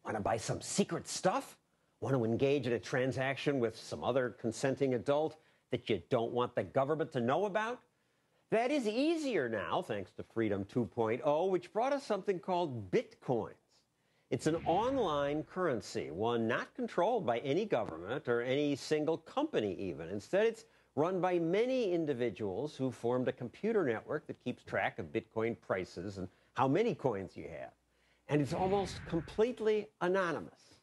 Want to buy some secret stuff? Want to engage in a transaction with some other consenting adult that you don't want the government to know about? That is easier now, thanks to Freedom 2.0, which brought us something called Bitcoins. It's an online currency, one not controlled by any government or any single company even. Instead, it's run by many individuals who formed a computer network that keeps track of Bitcoin prices and how many coins you have. And it's almost completely anonymous.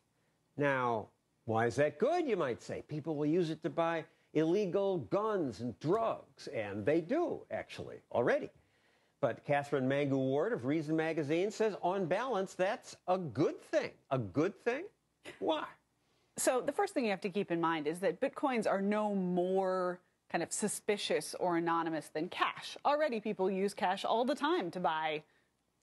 Now, why is that good, you might say? People will use it to buy illegal guns and drugs, and they do, actually, already. But Catherine Mangu-Ward of Reason Magazine says, on balance, that's a good thing. A good thing? Why? So the first thing you have to keep in mind is that Bitcoins are no more kind of suspicious or anonymous than cash. Already people use cash all the time to buy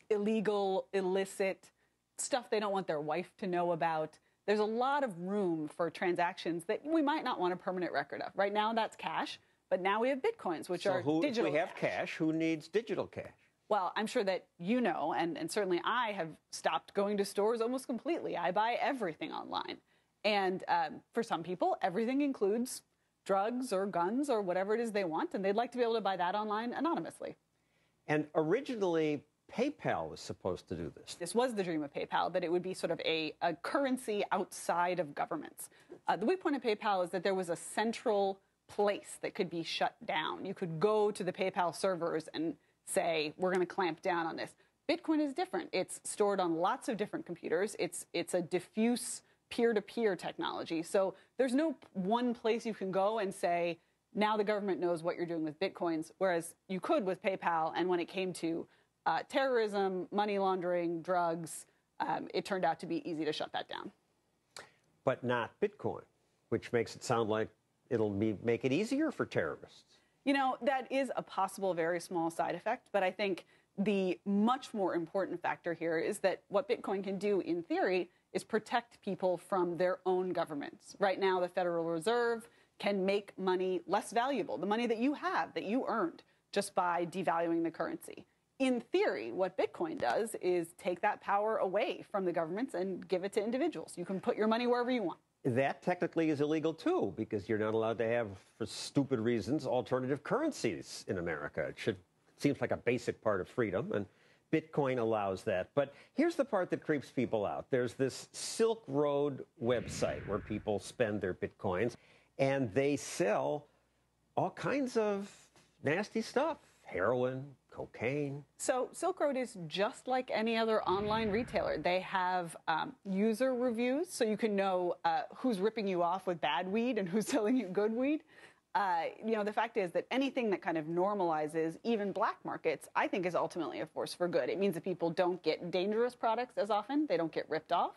illegal, illicit stuff they don't want their wife to know about. There's a lot of room for transactions that we might not want a permanent record of. Right now, that's cash, but now we have Bitcoins, which are digital. If we have cash, who needs digital cash? Well, I'm sure that you know, and certainly I have stopped going to stores almost completely. I buy everything online. And for some people, everything includes drugs or guns or whatever it is they want, and they'd like to be able to buy that online anonymously. And originally, PayPal was supposed to do this. This was the dream of PayPal, that it would be sort of a currency outside of governments. The weak point of PayPal is that there was a central place that could be shut down. You could go to the PayPal servers and say, we're going to clamp down on this. Bitcoin is different. It's stored on lots of different computers. It's a diffuse peer-to-peer technology. So there's no one place you can go and say, now the government knows what you're doing with Bitcoins, whereas you could with PayPal. And when it came to terrorism, money laundering, drugs, it turned out to be easy to shut that down. But not Bitcoin, which makes it sound like it'll make it easier for terrorists. You know, that is a possible very small side effect, but I think the much more important factor here is that what Bitcoin can do, in theory, is protect people from their own governments. Right now, the Federal Reserve can make money less valuable, the money that you have, that you earned, just by devaluing the currency. In theory, what Bitcoin does is take that power away from the governments and give it to individuals. You can put your money wherever you want. That technically is illegal, too, because you're not allowed to have, for stupid reasons, alternative currencies in America. It seems like a basic part of freedom, and Bitcoin allows that. But here's the part that creeps people out. There's this Silk Road website where people spend their Bitcoins, and they sell all kinds of nasty stuff. Heroin, cocaine. So Silk Road is just like any other online retailer. They have user reviews, so you can know who's ripping you off with bad weed and who's selling you good weed. The fact is that anything that kind of normalizes even black markets, I think, is ultimately a force for good. It means that people don't get dangerous products as often. They don't get ripped off.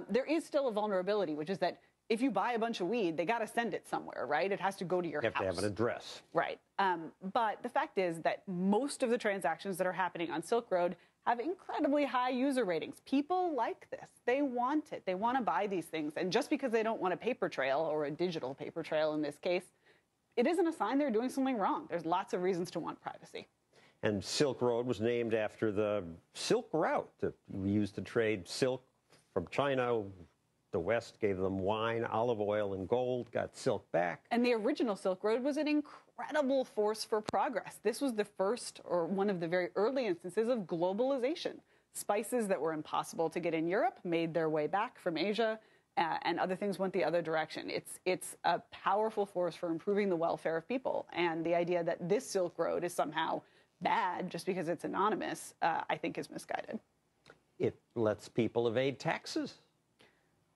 There is still a vulnerability, which is that if you buy a bunch of weed, they got to send it somewhere, right? It has to go to your house. You have to have an address. Right. But the fact is that most of the transactions that are happening on Silk Road have incredibly high user ratings. People like this. They want it. They want to buy these things. And just because they don't want a paper trail, or a digital paper trail in this case, it isn't a sign they're doing something wrong. There's lots of reasons to want privacy. And Silk Road was named after the Silk Route that we used to trade silk from China. The West gave them wine, olive oil, and gold, got silk back. And the original Silk Road was an incredible force for progress. This was the first, or one of the very early instances of globalization. Spices that were impossible to get in Europe made their way back from Asia, and other things went the other direction. It's a powerful force for improving the welfare of people. And the idea that this Silk Road is somehow bad just because it's anonymous, I think is misguided. It lets people evade taxes.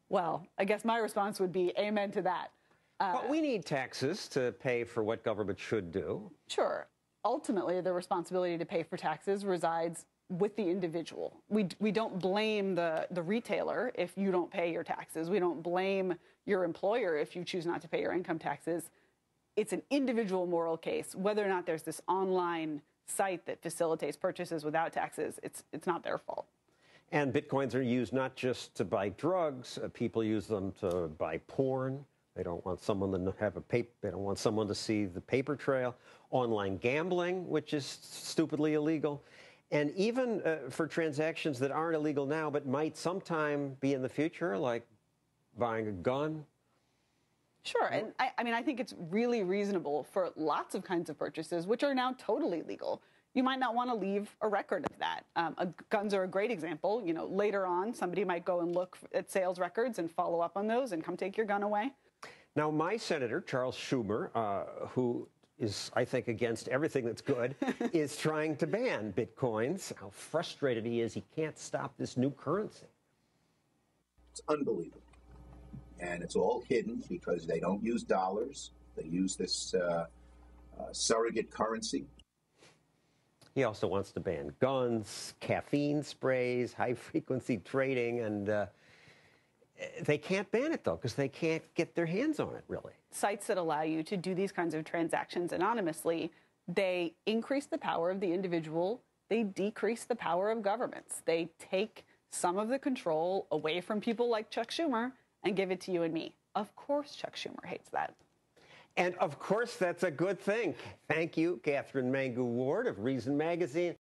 Well, I guess my response would be amen to that. But we need taxes to pay for what government should do. Sure. Ultimately, the responsibility to pay for taxes resides with the individual. We don't blame the retailer if you don't pay your taxes. We don't blame your employer if you choose not to pay your income taxes. It's an individual moral case. Whether or not there's this online site that facilitates purchases without taxes, it's not their fault. And Bitcoins are used not just to buy drugs. People use them to buy porn. They don't want someone to have they don't want someone to see the paper trail. Online gambling, which is stupidly illegal. And even for transactions that aren't illegal now, but might sometime be in the future, like buying a gun. Sure. And I mean, I think it's really reasonable for lots of kinds of purchases, which are now totally legal. You might not want to leave a record of that. Guns are a great example. You know, later on, somebody might go and look at sales records and follow up on those and come take your gun away. Now, my senator, Charles Schumer, who is, I think, against everything that's good, is trying to ban Bitcoins. How frustrated he is. He can't stop this new currency. It's unbelievable. And it's all hidden because they don't use dollars. They use this surrogate currency. He also wants to ban guns, caffeine sprays, high-frequency trading, and they can't ban it, though, because they can't get their hands on it, really. Sites that allow you to do these kinds of transactions anonymously, they increase the power of the individual. They decrease the power of governments. They take some of the control away from people like Chuck Schumer and give it to you and me. Of course, Chuck Schumer hates that. And, of course, that's a good thing. Thank you, Catherine Mangu Ward of Reason Magazine.